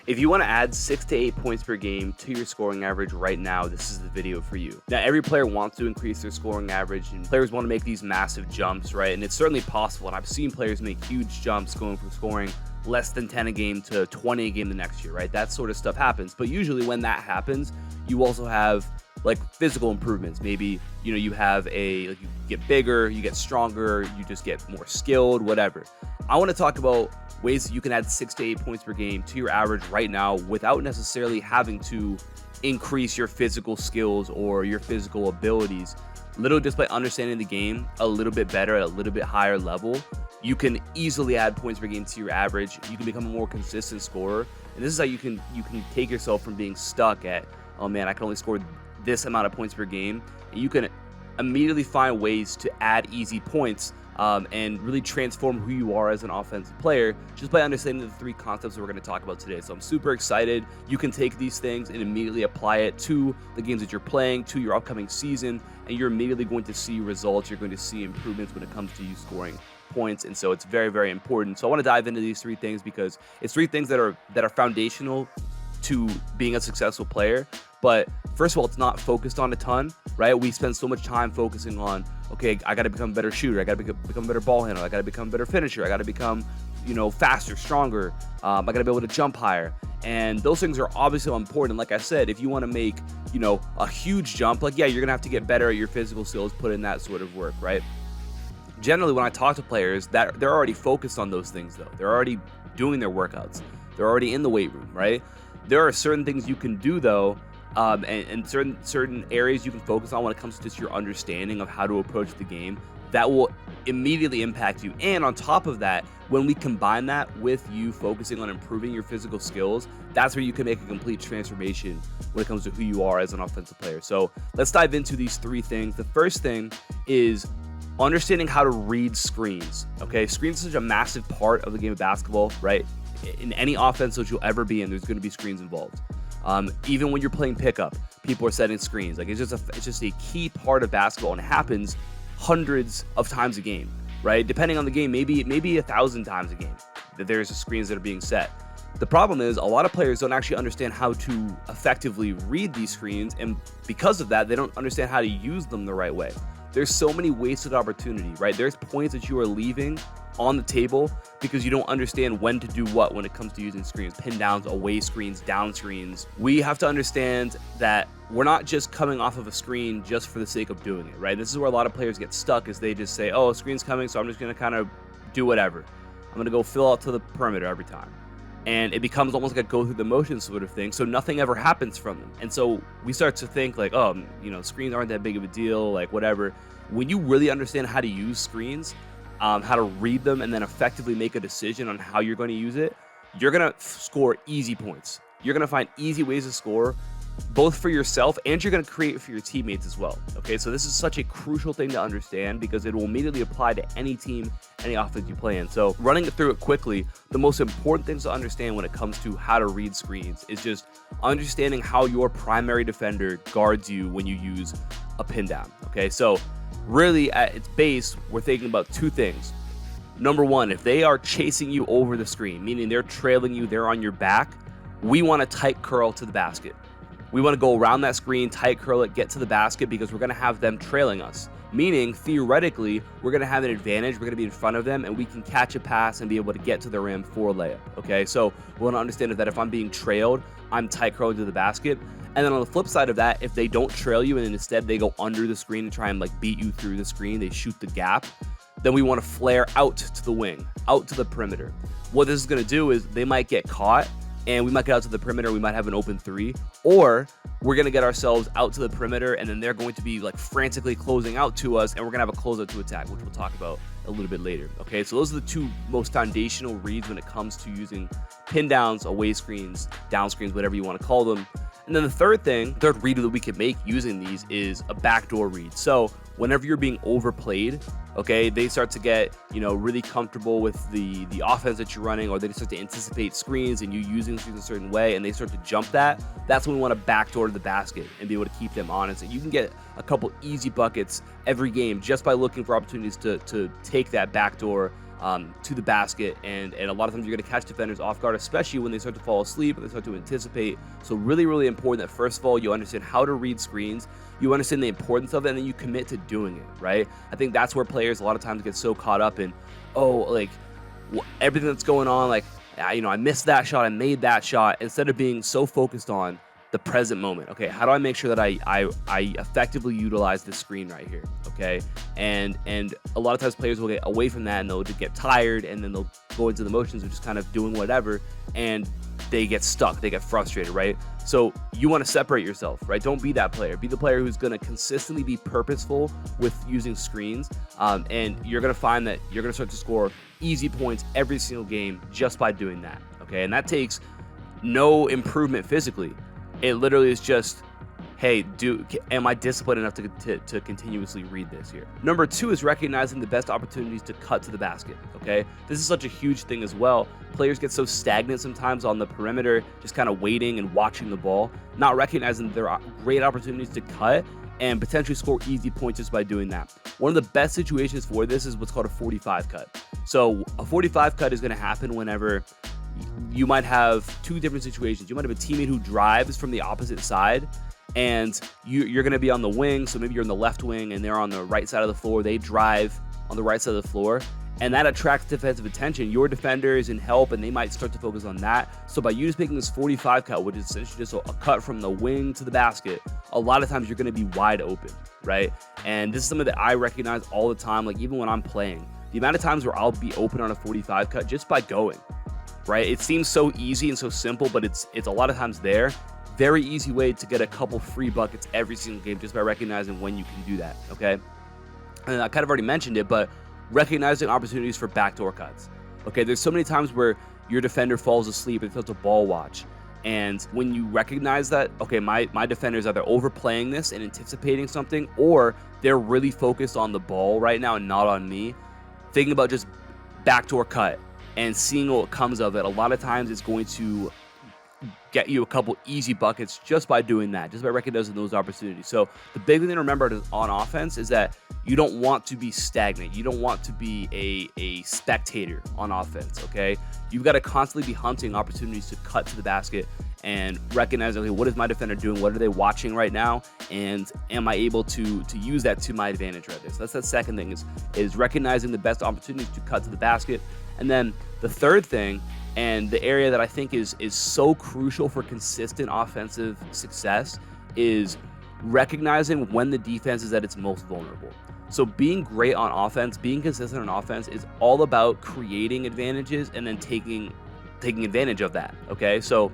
If you want to add 6 to 8 points per game to your scoring average right now, this is the video for you. Now, every player wants to increase their scoring average, and players want to make these massive jumps, right? And it's certainly possible, and I've seen players make huge jumps going from scoring less than 10 a game to 20 a game the next year, right? That sort of stuff happens. But usually when that happens, you also have like physical improvements. Maybe, you have you get bigger, you get stronger, you just get more skilled, whatever. I want to talk about ways that you can add 6 to 8 points per game to your average right now without necessarily having to increase your physical skills or your physical abilities. Literally just by understanding the game a little bit better at a little bit higher level, you can easily add points per game to your average. You can become a more consistent scorer. And this is how you can take yourself from being stuck at, oh man, I can only score this amount of points per game. And you can immediately find ways to add easy points and really transform who you are as an offensive player just by understanding the 3 concepts that we're going to talk about today. So I'm super excited. You can take these things and immediately apply it to the games that you're playing, to your upcoming season, and you're immediately going to see results. You're going to see improvements when it comes to you scoring points. And so it's very, very important. So I want to dive into these 3 things because it's 3 things that are foundational to being a successful player. But first of all, it's not focused on a ton, right? We spend so much time focusing on, okay, I got to become a better shooter. I got to become a better ball handler. I got to become a better finisher. I got to become, faster, stronger. I got to be able to jump higher. And those things are obviously important. Like I said, if you want to make, a huge jump, you're going to have to get better at your physical skills, put in that sort of work, right? Generally, when I talk to players, that they're already focused on those things, though. They're already doing their workouts. They're already in the weight room, right? There are certain things you can do, though, and certain areas you can focus on when it comes to just your understanding of how to approach the game that will immediately impact you. And on top of that, when we combine that with you focusing on improving your physical skills, that's where you can make a complete transformation when it comes to who you are as an offensive player. So let's dive into these 3 things. The first thing is understanding how to read screens. Okay, screens are such a massive part of the game of basketball, right? In any offense that you'll ever be in, there's going to be screens involved. Even when you're playing pickup, people are setting screens. It's just a key part of basketball, and it happens hundreds of times a game, right? Depending on the game, maybe 1,000 times a game that there's screens that are being set. The problem is a lot of players don't actually understand how to effectively read these screens, and because of that, they don't understand how to use them the right way. There's so many wasted opportunity, right? There's points that you are leaving on the table because you don't understand when to do what when it comes to using screens, pin downs, away screens, down screens. We have to understand that we're not just coming off of a screen just for the sake of doing it, right? This is where a lot of players get stuck, is they just say, oh, a screen's coming, so I'm just going to kind of do whatever. I'm going to go fill out to the perimeter every time. And it becomes almost like a go through the motions sort of thing, so nothing ever happens from them. And so we start to think like, oh, screens aren't that big of a deal, like whatever. When you really understand how to use screens, how to read them, and then effectively make a decision on how you're going to use it, you're going to score easy points. You're going to find easy ways to score, both for yourself and you're going to create for your teammates as well. Okay, so this is such a crucial thing to understand because it will immediately apply to any team, any offense you play in. So running through it quickly, the most important things to understand when it comes to how to read screens is just understanding how your primary defender guards you when you use a pin down. Okay, so really at its base, we're thinking about 2 things. Number 1, if they are chasing you over the screen, meaning they're trailing you, they're on your back, we want to tight curl to the basket. We want to go around that screen, tight curl it, get to the basket because we're going to have them trailing us. Meaning, theoretically, we're going to have an advantage. We're going to be in front of them, and we can catch a pass and be able to get to the rim for a layup. Okay, so we want to understand that if I'm being trailed, I'm tight curling to the basket. And then on the flip side of that, if they don't trail you and instead they go under the screen and try and beat you through the screen, they shoot the gap, then we want to flare out to the wing, out to the perimeter. What this is going to do is they might get caught, and we might get out to the perimeter, we might have an open 3, or we're going to get ourselves out to the perimeter, and then they're going to be frantically closing out to us, and we're going to have a closeout to attack, which we'll talk about a little bit later. Okay, so those are the 2 most foundational reads when it comes to using pin downs, away screens, down screens, whatever you want to call them. And then the third read that we can make using these is a backdoor read. So whenever you're being overplayed, okay, they start to get, really comfortable with the offense that you're running, or they start to anticipate screens and you using screens a certain way, and they start to jump that. That's when we want to backdoor to the basket and be able to keep them honest. And you can get a couple easy buckets every game just by looking for opportunities to take that backdoor to the basket, and a lot of times you're going to catch defenders off guard, especially when they start to fall asleep and they start to anticipate. So really, really important that first of all, you understand how to read screens, you understand the importance of it, and then you commit to doing it, right? I think that's where players a lot of times get so caught up in, like everything that's going on, like, I missed that shot, I made that shot, instead of being so focused on the present moment. Okay, how do I make sure that I effectively utilize this screen right here? Okay, and a lot of times players will get away from that and they'll just get tired, and then they'll go into the motions of just kind of doing whatever, and they get stuck, they get frustrated, right? So you want to separate yourself, right? Don't be that player. Be the player who's going to consistently be purposeful with using screens, and you're going to find that you're going to start to score easy points every single game just by doing that. Okay, and that takes no improvement physically. It literally is just, hey, am I disciplined enough to continuously read this here? Number 2 is recognizing the best opportunities to cut to the basket, okay? This is such a huge thing as well. Players get so stagnant sometimes on the perimeter, just kind of waiting and watching the ball, not recognizing that there are great opportunities to cut and potentially score easy points just by doing that. One of the best situations for this is what's called a 45 cut. So a 45 cut is going to happen whenever you might have 2 different situations. You might have a teammate who drives from the opposite side, and you're going to be on the wing. So maybe you're on the left wing and they're on the right side of the floor. They drive on the right side of the floor, and that attracts defensive attention. Your defender is in help, and they might start to focus on that. So by you just making this 45 cut, which is essentially just a cut from the wing to the basket, a lot of times you're going to be wide open, right? And this is something that I recognize all the time, like even when I'm playing. The amount of times where I'll be open on a 45 cut just by going, right? It seems so easy and so simple, but it's a lot of times there. Very easy way to get a couple free buckets every single game just by recognizing when you can do that, okay? And I kind of already mentioned it, but recognizing opportunities for backdoor cuts. Okay, there's so many times where your defender falls asleep and feels a ball watch. And when you recognize that, okay, my defender is either overplaying this and anticipating something, or they're really focused on the ball right now and not on me, thinking about just backdoor cut and seeing what comes of it, a lot of times it's going to get you a couple easy buckets just by doing that, just by recognizing those opportunities. So the big thing to remember on offense is that you don't want to be stagnant. You don't want to be a spectator on offense, okay? You've got to constantly be hunting opportunities to cut to the basket and recognize, okay, what is my defender doing? What are they watching right now? And am I able to use that to my advantage right there? So that's the second thing, is recognizing the best opportunities to cut to the basket. And then the third thing, and the area that I think is so crucial for consistent offensive success, is recognizing when the defense is at its most vulnerable. So being great on offense, being consistent on offense, is all about creating advantages and then taking advantage of that. Okay, so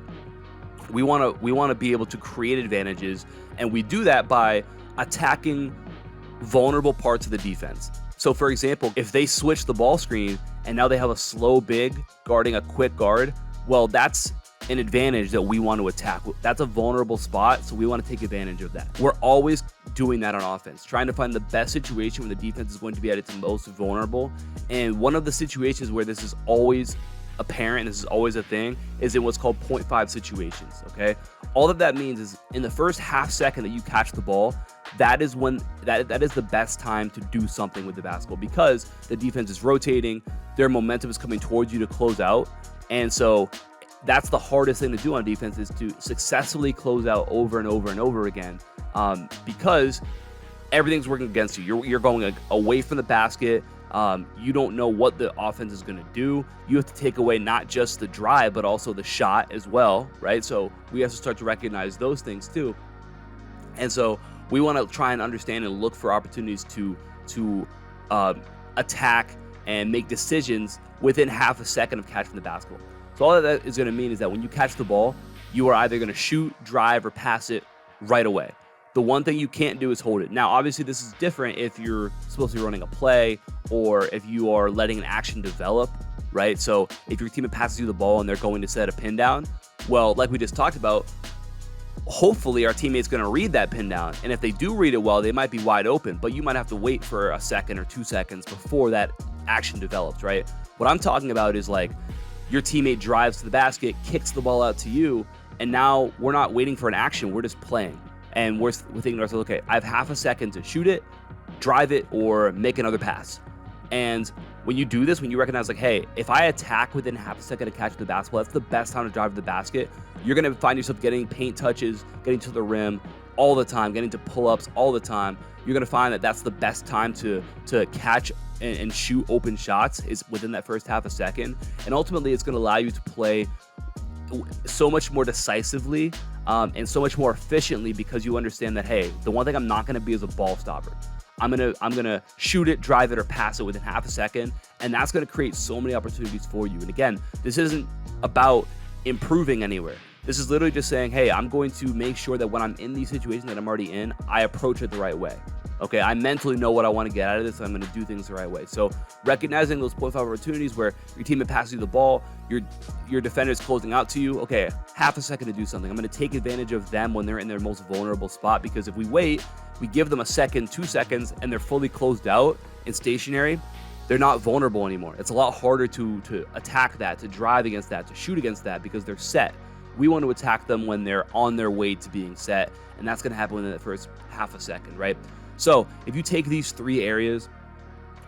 we want to be able to create advantages, and we do that by attacking vulnerable parts of the defense. So for example, if they switch the ball screen and now they have a slow big guarding a quick guard, well, that's an advantage that we want to attack. That's a vulnerable spot, so we want to take advantage of that. We're always doing that on offense, trying to find the best situation when the defense is going to be at its most vulnerable. And one of the situations where this is always apparent, and this is always a thing, is in what's called 0.5 situations, okay? All that means is in the first half second that you catch the ball, that is when that is the best time to do something with the basketball, because the defense is rotating, their momentum is coming towards you to close out. And so that's the hardest thing to do on defense, is to successfully close out over and over and over again, because everything's working against you. You're going away from the basket. You don't know what the offense is going to do. You have to take away not just the drive, but also the shot as well, right? So we have to start to recognize those things too. And so we want to try and understand and look for opportunities to attack and make decisions within half a second of catching the basketball. So all that is going to mean is that when you catch the ball, you are either going to shoot, drive, or pass it right away. The one thing you can't do is hold it. Now, obviously, this is different if you're supposed to be running a play or if you are letting an action develop, right? So if your teammate passes you the ball and they're going to set a pin down, well, like we just talked about, hopefully our teammate's going to read that pin down. And if they do read it well, they might be wide open, but you might have to wait for a second or 2 seconds before that action develops, right? What I'm talking about is like your teammate drives to the basket, kicks the ball out to you, and now we're not waiting for an action, we're just playing. And we're thinking to ourselves, okay, I have half a second to shoot it, drive it, or make another pass. And when you do this, when you recognize like, hey, if I attack within half a second to catch the basketball, that's the best time to drive to the basket. You're going to find yourself getting paint touches, getting to the rim all the time, getting to pull-ups all the time. You're going to find that that's the best time to catch and shoot open shots is within that first half a second. And ultimately, it's going to allow you to play so much more decisively and so much more efficiently, because you understand that, hey, the one thing I'm not going to be is a ball stopper. I'm gonna shoot it, drive it, or pass it within half a second, and that's gonna create so many opportunities for you. And again, this isn't about improving anywhere. This is literally just saying, hey, I'm going to make sure that when I'm in these situations that I'm already in, I approach it the right way. Okay, I mentally know what I want to get out of this, and I'm going to do things the right way. So recognizing those 0.5 opportunities where your teammate passes you the ball, your defender is closing out to you. Okay, half a second to do something. I'm going to take advantage of them when they're in their most vulnerable spot, because if we wait, we give them a second, 2 seconds, and they're fully closed out and stationary, they're not vulnerable anymore. It's a lot harder to attack that, to drive against that, to shoot against that, because they're set. We want to attack them when they're on their way to being set, and that's going to happen within the first half a second, right? So if you take these 3 areas,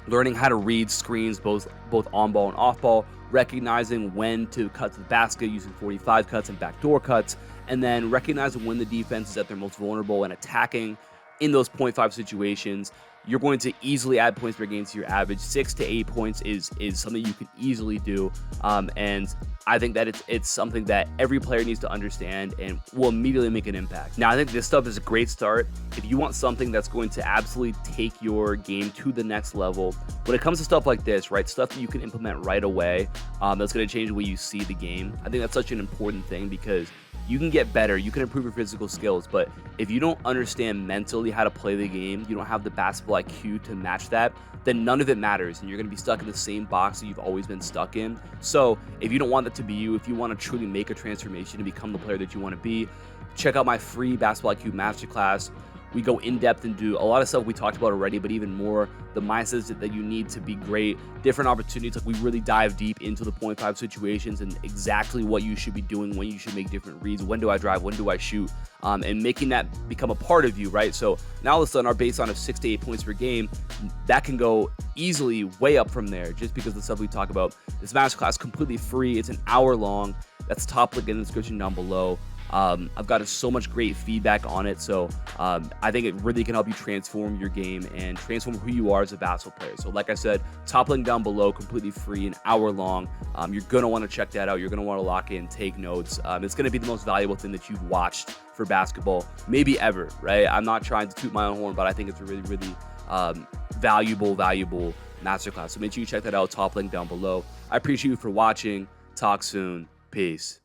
learning how to read screens, both on ball and off ball, recognizing when to cut to the basket using 45 cuts and backdoor cuts, and then recognizing when the defense is at their most vulnerable and attacking in those 0.5 situations, you're going to easily add points per game to your average. 6 to 8 points is something you can easily do, and I think that it's something that every player needs to understand and will immediately make an impact. Now, I think this stuff is a great start. If you want something that's going to absolutely take your game to the next level, when it comes to stuff like this, right, stuff that you can implement right away, that's going to change the way you see the game. I think that's such an important thing, because you can get better, you can improve your physical skills, but if you don't understand mentally how to play the game, you don't have the basketball IQ to match that, then none of it matters, and you're going to be stuck in the same box that you've always been stuck in. So if you don't want that to be you, if you want to truly make a transformation to become the player that you want to be, check out my free Basketball IQ Masterclass. We go in depth and do a lot of stuff we talked about already, but even more, the mindsets that you need to be great, different opportunities. Like, we really dive deep into the 0.5 situations and exactly what you should be doing, when you should make different reads, when do I drive, when do I shoot, and making that become a part of you, right? So now all of a sudden our baseline of 6 to 8 points per game, that can go easily way up from there, just because of the stuff we talk about. This masterclass is completely free. It's an hour long. That's top link in the description down below. I've gotten so much great feedback on it, so I think it really can help you transform your game and transform who you are as a basketball player. So like I said, top link down below, completely free, an hour long. You're going to want to check that out. You're going to want to lock in, take notes. It's going to be the most valuable thing that you've watched for basketball, maybe ever, right? I'm not trying to toot my own horn, but I think it's a really, really valuable masterclass. So make sure you check that out, top link down below. I appreciate you for watching. Talk soon. Peace.